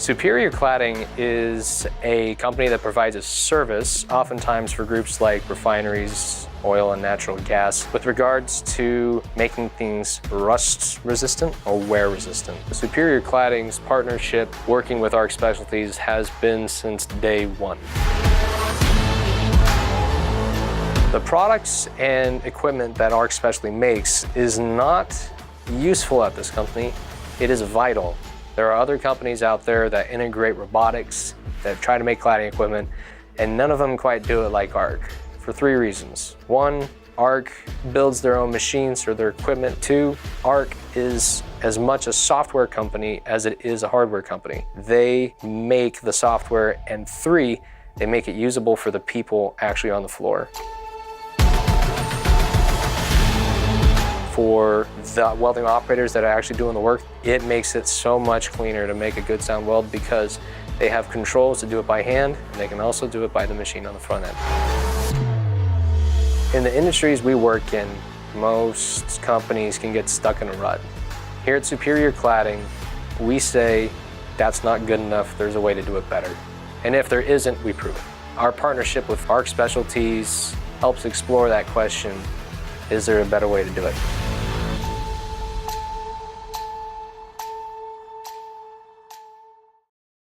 Superior Cladding is a company that provides a service, oftentimes for groups like refineries, oil and natural gas, with regards to making things rust resistant or wear resistant. Superior Cladding's partnership working with ARC Specialties has been since day one. The products and equipment that ARC Specialty makes is not useful at this company, it is vital. There are other companies out there that integrate robotics, that try to make cladding equipment, and none of them quite do it like ARC, for 3 reasons. 1, ARC builds their own machines or their equipment. 2, ARC is as much a software company as it is a hardware company. They make the software, and 3, they make it usable for the people actually on the floor. For the welding operators that are actually doing the work, it makes it so much cleaner to make a good sound weld because they have controls to do it by hand, and they can also do it by the machine on the front end. In the industries we work in, most companies can get stuck in a rut. Here at Superior Cladding, we say that's not good enough, there's a way to do it better. And if there isn't, we prove it. Our partnership with ARC Specialties helps explore that question, is there a better way to do it?